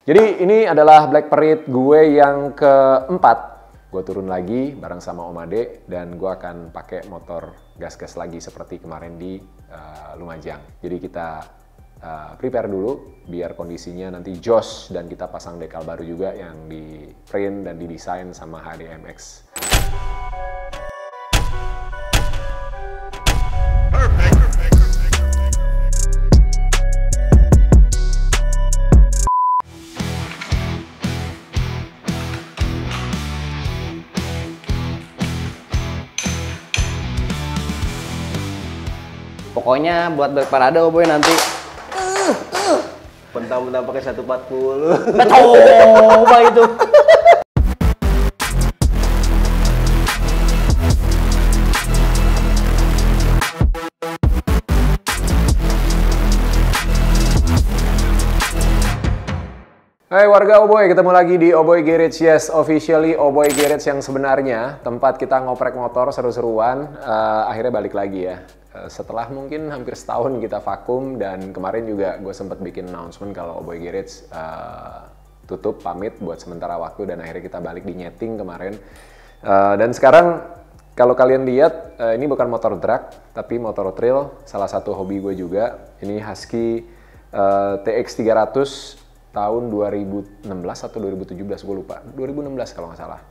Jadi ini adalah Black Parade gue yang keempat. Gue turun lagi bareng sama Om Ade dan gue akan pakai motor gas-gas lagi seperti kemarin di Lumajang. Jadi kita prepare dulu biar kondisinya nanti jos dan kita pasang dekal baru juga yang di print dan didesain sama HDMX. Pokoknya buat berparade boy nanti Mentang-mentang pakai 140. coba itu. Hai warga Oboy, ketemu lagi di Oboy Garage. Yes, officially Oboy Garage yang sebenarnya tempat kita ngoprek motor seru-seruan akhirnya balik lagi ya. Setelah mungkin hampir setahun kita vakum dan kemarin juga gue sempat bikin announcement kalau Oboy Garage tutup pamit buat sementara waktu dan akhirnya kita balik di Nyeting kemarin. Dan sekarang kalau kalian lihat ini bukan motor drag tapi motor trail, salah satu hobi gue juga. Ini Husky TX 300 tahun 2016 atau 2017 gue lupa, 2016 kalau nggak salah.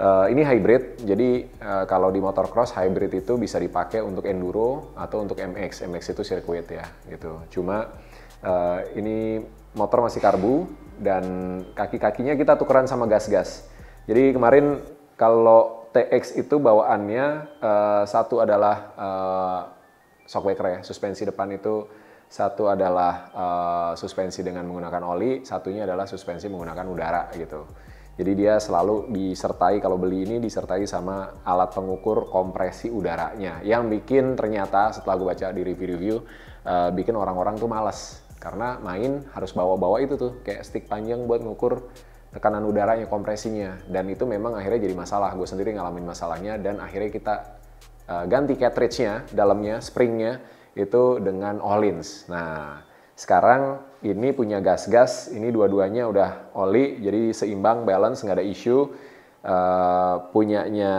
Ini hybrid, jadi kalau di motor cross hybrid itu bisa dipakai untuk enduro atau untuk MX. MX itu sirkuit ya, gitu. Cuma ini motor masih karbu dan kaki-kakinya kita tukeran sama gas-gas. Jadi kemarin kalau TX itu bawaannya satu adalah shockbreaker ya, suspensi depan itu. Satu adalah suspensi dengan menggunakan oli, satunya adalah suspensi menggunakan udara gitu. Jadi dia selalu disertai, kalau beli ini disertai sama alat pengukur kompresi udaranya. Yang bikin ternyata setelah gue baca di review-review, bikin orang-orang tuh males. Karena main harus bawa-bawa itu tuh, kayak stick panjang buat ngukur tekanan udaranya, kompresinya. Dan itu memang akhirnya jadi masalah, gue sendiri ngalamin masalahnya dan akhirnya kita ganti cartridge-nya, dalamnya, spring-nya, itu dengan Öhlins. Nah, sekarang ini punya gas-gas, ini dua-duanya udah oli, jadi seimbang, balance, nggak ada isu. Punyanya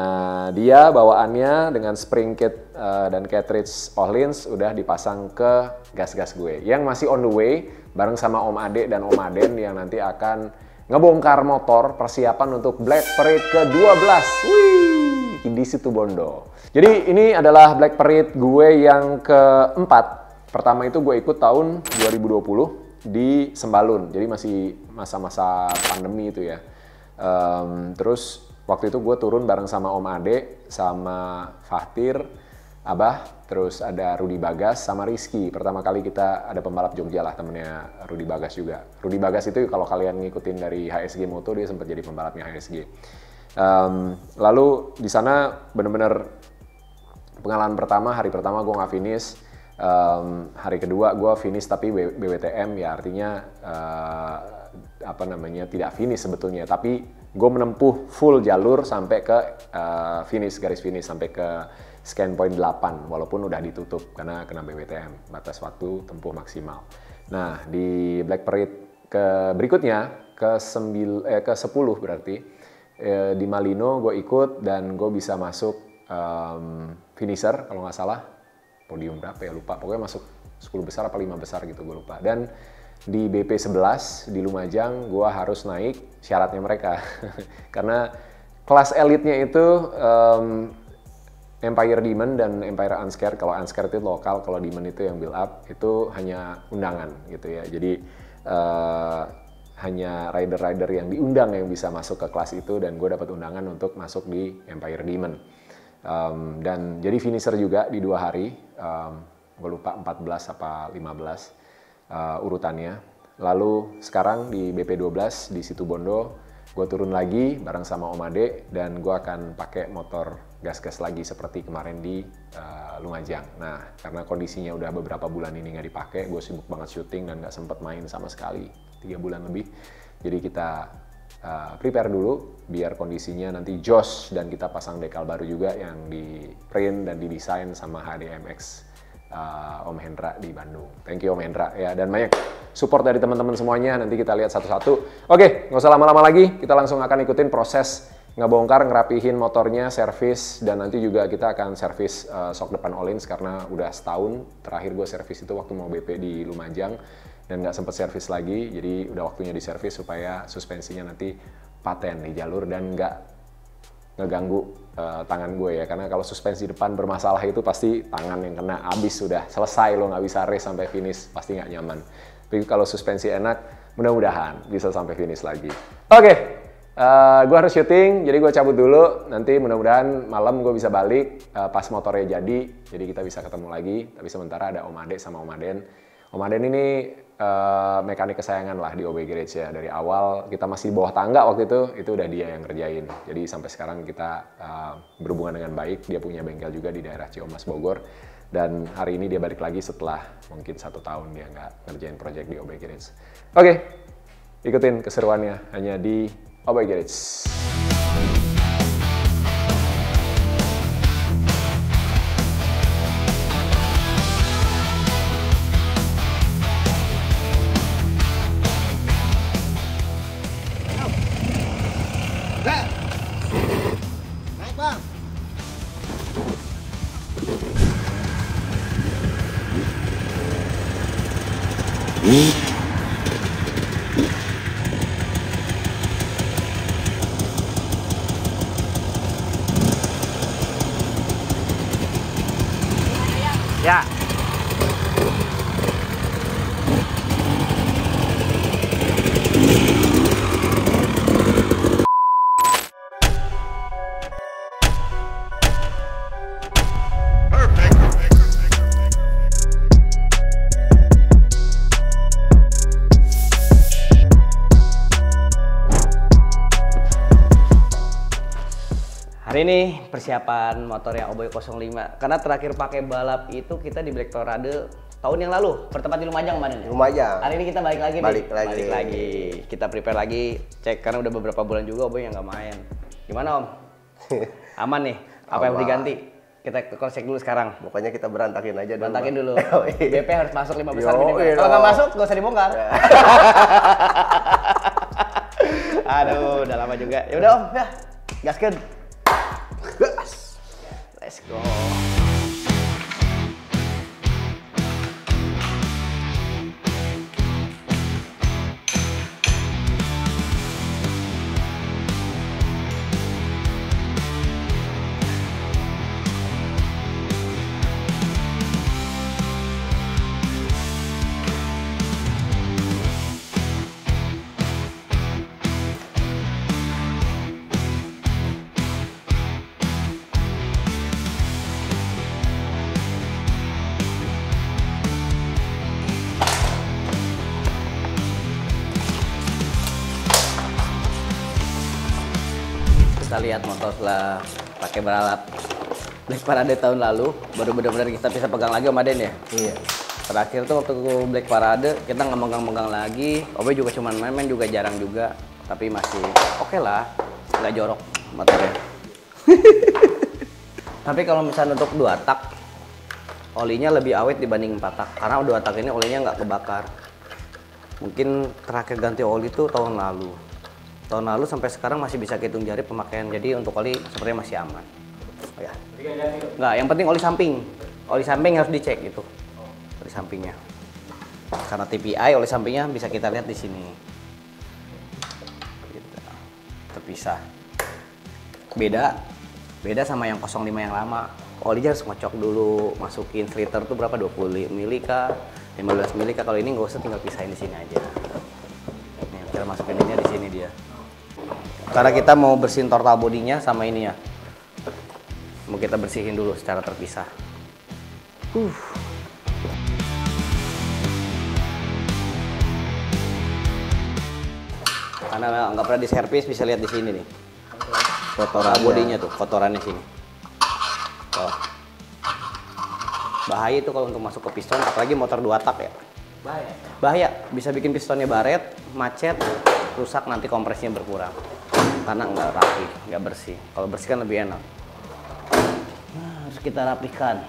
dia, bawaannya dengan spring kit dan cartridge Öhlins udah dipasang ke gas-gas gue. Yang masih on the way, bareng sama Om Ade dan Om Aden yang nanti akan ngebongkar motor persiapan untuk Black Parade ke-12. Wih, di situ Bondo. Jadi ini adalah Black Parade gue yang keempat. Pertama itu gue ikut tahun 2020 di Sembalun. Jadi masih masa-masa pandemi itu ya. Terus waktu itu gue turun bareng sama Om Ade, sama Fahtir, Abah, terus ada Rudy Bagas sama Rizky. Pertama kali kita ada pembalap Jogja lah, temennya Rudy Bagas juga. Rudy Bagas itu kalau kalian ngikutin dari HSG Moto, dia sempat jadi pembalapnya HSG. Lalu di sana bener-bener pengalaman pertama, hari pertama gue nggak finish, hari kedua gue finish tapi BWTM ya artinya tidak finish sebetulnya, tapi gue menempuh full jalur sampai ke garis finish sampai ke scan point 8 walaupun udah ditutup karena kena BWTM, batas waktu tempuh maksimal. Nah di Black Parade berikutnya ke 10 berarti di Malino gue ikut dan gue bisa masuk finisher kalau nggak salah, podium berapa ya lupa, pokoknya masuk 10 besar apa 5 besar gitu gue lupa. Dan di BP 11 di Lumajang gue harus naik syaratnya mereka karena kelas elitnya itu Empire Demon dan Empire Unscared. Kalau Unscared itu lokal, kalau Demon itu yang build up, itu hanya undangan gitu ya. Jadi hanya rider-rider yang diundang yang bisa masuk ke kelas itu dan gue dapat undangan untuk masuk di Empire Demon. Dan jadi finisher juga di 2 hari, gue lupa 14 apa 15 urutannya. Lalu sekarang di BP12 di Situbondo, gue turun lagi bareng sama Om Ade dan gue akan pakai motor gas-gas lagi seperti kemarin di Lumajang. Nah, karena kondisinya udah beberapa bulan ini nggak dipakai, gue sibuk banget syuting dan nggak sempet main sama sekali, 3 bulan lebih. Jadi kita prepare dulu biar kondisinya nanti jos dan kita pasang dekal baru juga yang di print dan didesain sama HDMX Om Hendra di Bandung. Thank you Om Hendra ya, dan banyak support dari teman-teman semuanya. Nanti kita lihat satu-satu. Oke, nggak usah lama-lama lagi. Kita langsung akan ikutin proses ngebongkar, ngerapihin motornya, servis, dan nanti juga kita akan servis sok depan Öhlins karena udah setahun. Terakhir gue servis itu waktu mau BP di Lumajang dan nggak sempet servis lagi. Jadi udah waktunya diservis supaya suspensinya nanti paten di jalur dan nggak ngeganggu tangan gue ya, karena kalau suspensi depan bermasalah itu pasti tangan yang kena, abis sudah selesai, lo nggak bisa race sampai finish, pasti nggak nyaman. Tapi kalau suspensi enak, mudah-mudahan bisa sampai finish lagi. Oke, gue harus syuting, jadi gue cabut dulu. Nanti mudah-mudahan malam gue bisa balik pas motornya jadi kita bisa ketemu lagi. Tapi sementara ada Om Ade sama Om Aden. Om Aden ini mekanik kesayangan lah di OB Garage ya. Dari awal kita masih di bawah tangga waktu itu udah dia yang ngerjain. Jadi sampai sekarang kita berhubungan dengan baik. Dia punya bengkel juga di daerah Ciamas Bogor. Dan hari ini dia balik lagi setelah mungkin 1 tahun dia nggak ngerjain project di OB Garage. Oke, ikutin keseruannya hanya di OB Garage. Ya. Hari ini persiapan motornya Oboy 05 karena terakhir pakai balap itu kita di Black Tornado tahun yang lalu bertempat di Lumajang kemarin. Lumajang. Hari ini kita balik lagi Balik nih. lagi. Balik lagi. Kita prepare lagi, cek karena udah beberapa bulan juga Oboy yang nggak main. Gimana Om? Aman nih? Apa yang Aman. diganti? Kita cross check dulu sekarang. Pokoknya kita berantakin aja dulu. Berantakin dulu. Oh, iya. BP harus masuk 5 besar Yo, minimal. iya Kalau nggak dong. masuk nggak usah dibongkar. Aduh, udah lama juga. Ya udah Om, ya. Gaskeun. Let's go. Kita lihat motor setelah pakai balap Black Parade tahun lalu, baru benar-benar kita bisa pegang lagi Om Aden ya. Iya. Terakhir tuh waktu Black Parade kita nggak megang-megang lagi. Obe juga cuman main-main juga jarang juga, tapi masih oke lah, nggak jorok motornya. Tapi kalau misalnya untuk 2 tak, olinya lebih awet dibanding 4 tak, karena 2 tak ini olinya nggak kebakar. Mungkin terakhir ganti oli tuh tahun lalu. Tahun lalu sampai sekarang masih bisa hitung jari pemakaian, jadi untuk oli sepertinya masih aman. Oh ya. Nggak, yang penting oli samping. Oli samping harus dicek gitu. Oli sampingnya. Karena TPI oli sampingnya bisa kita lihat di sini. Gitu. Terpisah. Beda sama yang 05 yang lama. Olinya harus ngocok dulu, masukin filter tuh berapa, 20 mili kah, 15 mili kah. Kalau ini nggak usah, tinggal pisahin di sini aja. Nih, kita masukin ini di sini dia. Karena kita mau bersihin total bodinya sama ini ya. Mau kita bersihin dulu secara terpisah. Karena nggak pernah diservis, bisa lihat di sini nih. Kotoran bodinya tuh, kotorannya sini. Tuh. Bahaya itu kalau untuk masuk ke piston, apalagi motor 2 tak ya. Bahaya, bisa bikin pistonnya baret, macet, rusak, nanti kompresnya berkurang. Karena nggak rapi, nggak bersih. Kalau bersih kan lebih enak. Nah, harus kita rapikan.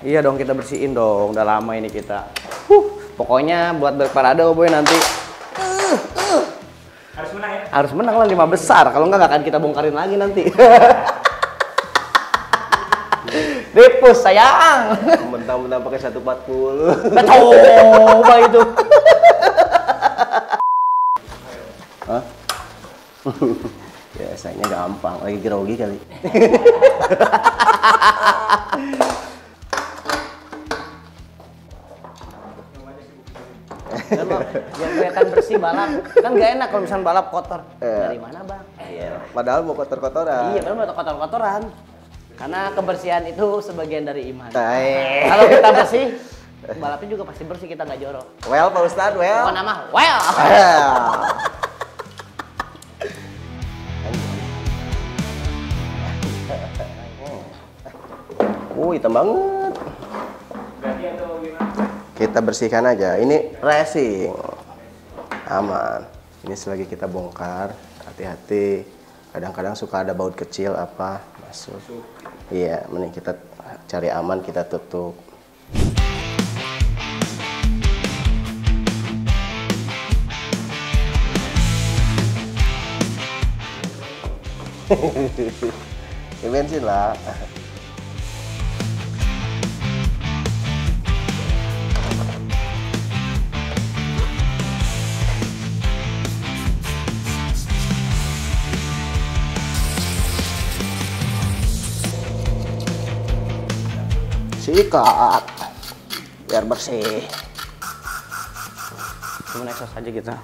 Iya dong, kita bersihin dong. Udah lama ini kita. Pokoknya buat berparade Boy nanti. Harus menang ya? Harus menang lah 5 besar. Kalau nggak akan kita bongkarin lagi nanti. Depus sayang. Mentang-mentang pakai 140. Coba itu. Hah? Biasanya gampang, lagi grogi kali. Biar kelihatan bersih balap. Kan nggak enak kalau misalnya balap kotor. Dari mana bang? Iya. Padahal mau kotor-kotoran. Iya, padahal mau kotor-kotoran. Karena kebersihan itu sebagian dari iman. Tai. Kalau kita bersih, balapnya juga pasti bersih, kita nggak jorok. Well, Pak Ustadz, well. Apa nama? Well. Hitam banget. Kita bersihkan aja. Ini racing. Aman. Ini selagi kita bongkar, hati-hati. Kadang-kadang suka ada baut kecil apa masuk. Iya, mending kita cari aman, kita tutup. Ini bensin lah. Sikat biar bersih. Cuma exhaust aja kita.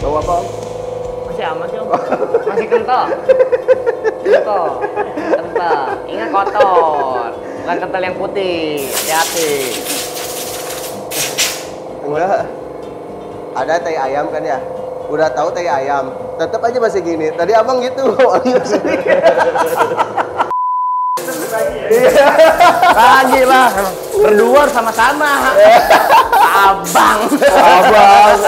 Bau apa? Masih aman sih om. Masih kental. Kental. Kental. Ingat kotor. Bukan kental yang putih. Hati-hati. Enggak. Ada tai ayam kan ya? Udah tahu tai ayam, tetap aja masih gini. Tadi abang gitu. Lagi lah. Berdua sama-sama. Abang. Abang.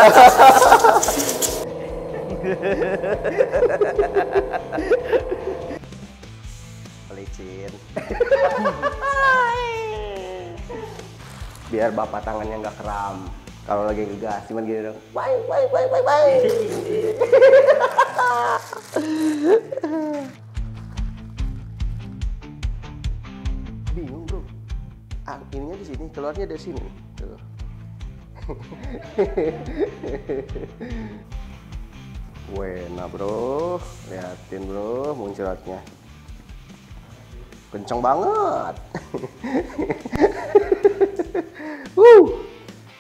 Pelicin. Biar bapak tangannya nggak kram. Kalau lagi ngegas, cuman gini dong. Bye. Bingung bro. Ininya di sini, keluarnya dari sini. Tuh. Wena bro, liatin bro muncratnya. Kenceng banget.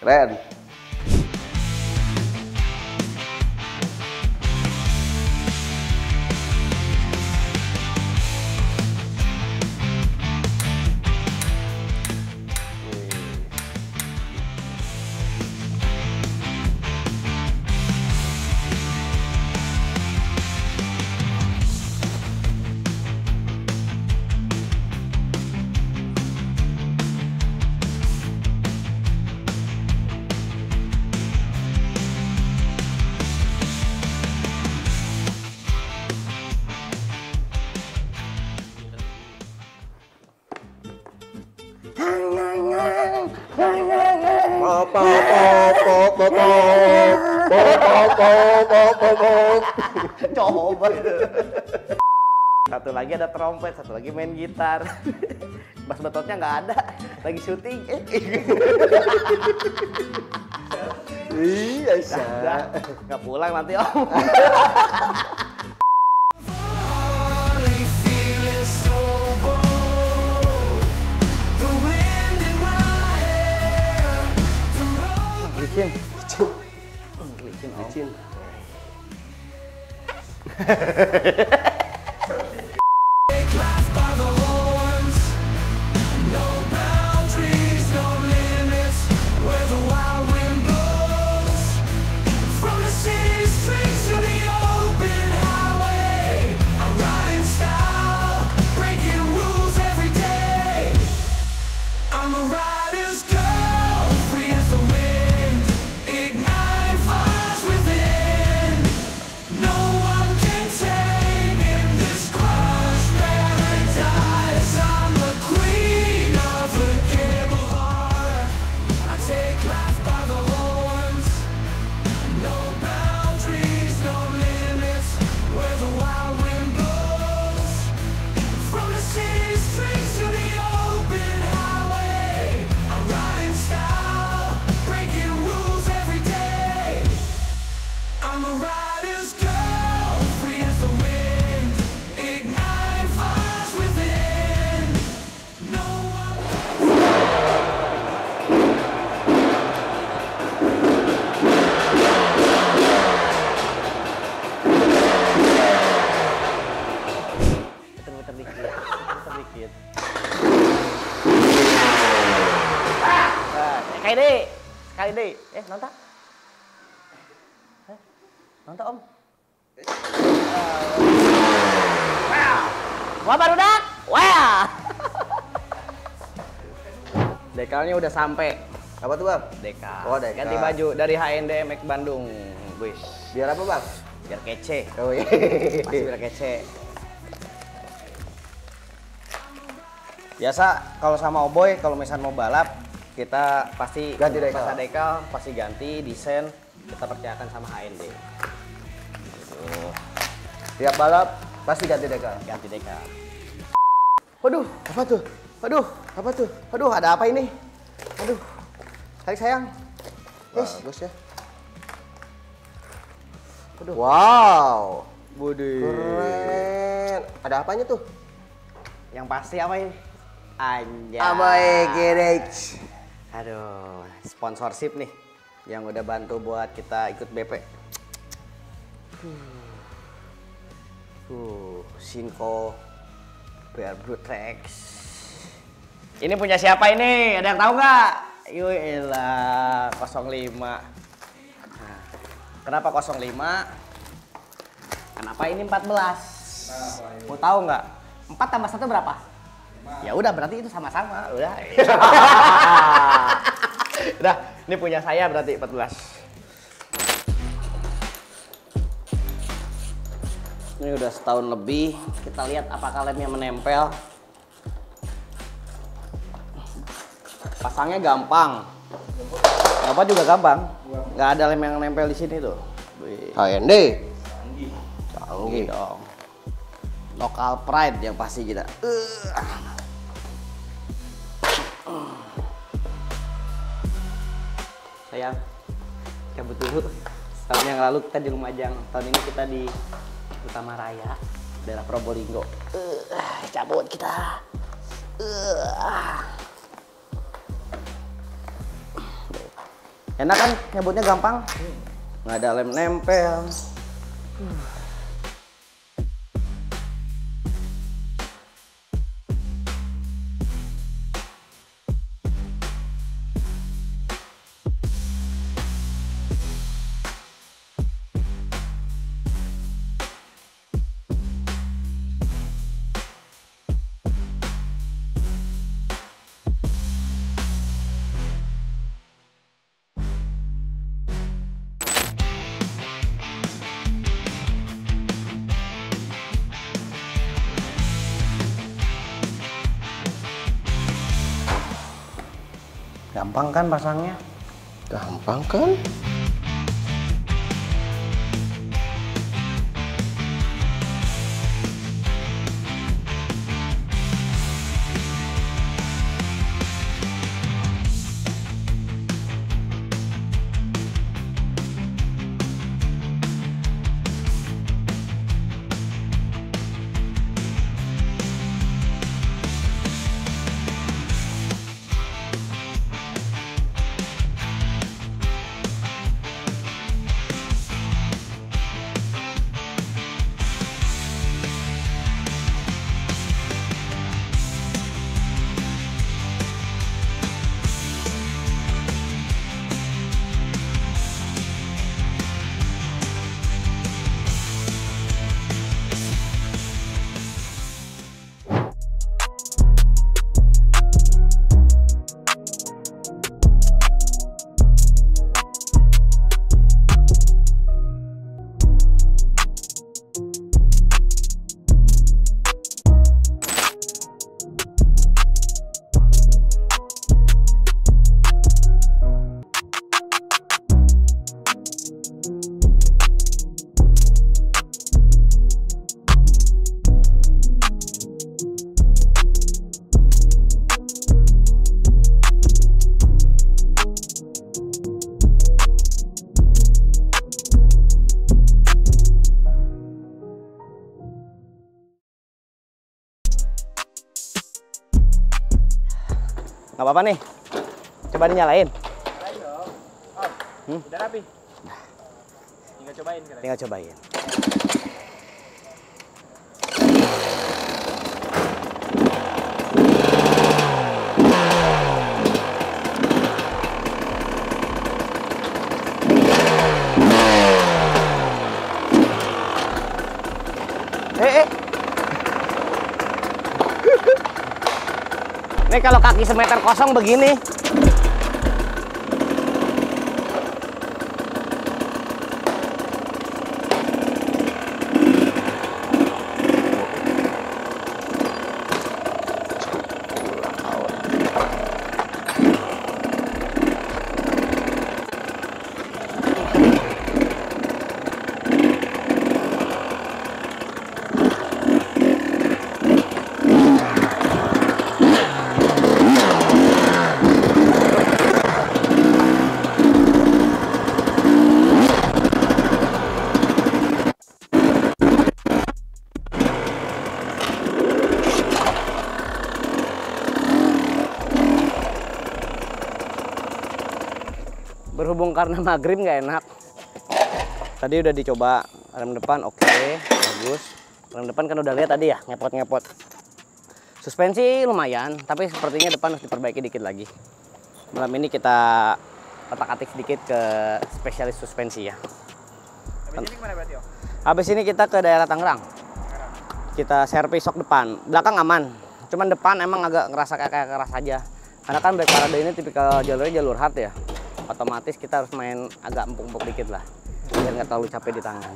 Keren. Coba. Satu lagi ada trompet, satu lagi main gitar. Bass betotnya nggak ada, lagi syuting. Iya, nggak pulang nanti om. Licin. Licin. No boundaries, no limits, where the wild Putar dikit. Putar dikit. Sekali deh. Nonton. Nonton Om. Wah barudak. Wah. Dekalnya udah sampai. Apa tuh Bang? Dekal. Oh, dekal. Ganti baju dari HND MX Bandung. Wis. Biar apa Bang? Biar kece. Oh iya. Pasti biar kece. Biasa kalau sama Oboy, kalau misalnya mau balap, kita pasti Ganti dekal. Masa dekal, pasti ganti desain. Kita percayakan sama HND. Tiap balap pasti ganti dekal. Ganti dekal. Waduh, apa tuh? Waduh, apa tuh? Waduh, ada apa ini? Aduh, tarik sayang. Bagus ya. Waduh. Wow. Budi. Keren. Ada apanya tuh? Yang pasti apa ini? Anjay. Oboy Garage. Aduh, sponsorship nih yang udah bantu buat kita ikut BP. Sinco BR Blue Tracks. Ini punya siapa ini? Ada yang tahu nggak? Yuilah 05. Nah, kenapa 05? Kenapa ini 14? Mau tahu nggak? 4 tambah 1 berapa? Ya udah berarti itu sama-sama. Udah. Udah, ini punya saya berarti 14. Ini udah setahun lebih. Kita lihat apakah lemnya menempel. Pasangnya gampang. Apa juga gampang. Nggak ada lem yang nempel di sini tuh. HND. Canggih dong. Local pride yang pasti kita. Sayang, cabut dulu. Tahun yang lalu kita di Lumajang. Tahun ini kita di Utama Raya, daerah Probolinggo. Cabut kita. Enak kan? Nyabutnya gampang. Nggak ada lem nempel. Gampang kan pasangnya? Gampang kan? Nggak apa-apa nih. Coba dinyalain. Nyalain dong. Oh, udah rapi. Tinggal cobain. Tinggal cobain. Ini kalau kaki semeter kosong begini. Berhubung karena maghrib nggak enak. Tadi udah dicoba rem depan, oke, bagus. Rem depan kan udah lihat tadi ya, ngepot-ngepot. Suspensi lumayan, tapi sepertinya depan harus diperbaiki dikit lagi. Malam ini kita otak-atik sedikit ke spesialis suspensi ya. Habis ini kemana berarti, Om? Habis ini kita ke daerah Tangerang. Kita servis sok depan, belakang aman. Cuman depan emang agak ngerasa kayak keras aja. Karena kan brake parade ini tipikal jalurnya jalur hard ya. Otomatis kita harus main agak empuk-empuk dikit lah, biar nggak terlalu capek di tangan.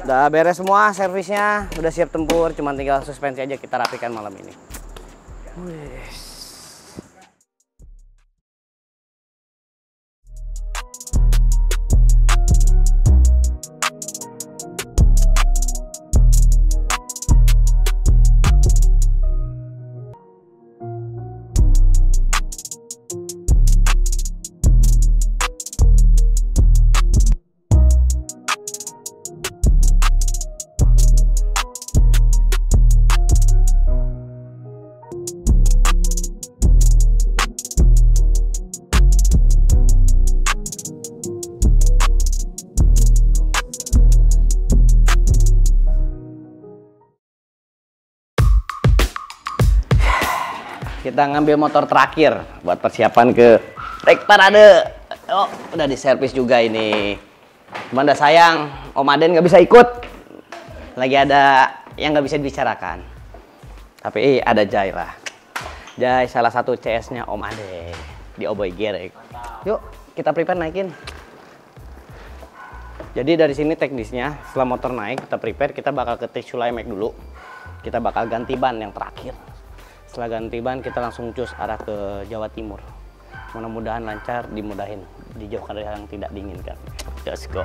Udah beres semua servisnya, udah siap tempur, cuma tinggal suspensi aja kita rapikan malam ini. Kita ngambil motor terakhir buat persiapan ke brake parade. Oh, udah diservis juga ini. Cuman udah sayang, Om Aden nggak bisa ikut. Lagi ada yang nggak bisa dibicarakan. Tapi ada Jai lah. Jai salah satu CS-nya Om Aden di Oboy Gerek. Yuk, kita prepare naikin. Jadi dari sini teknisnya, setelah motor naik, kita prepare, kita bakal ke Sulaimek dulu. Kita bakal ganti ban yang terakhir. Setelah ganti ban kita langsung cus arah ke Jawa Timur. Mudah-mudahan lancar, dimudahin, dijauhkan dari hal yang tidak diinginkan. Let's go.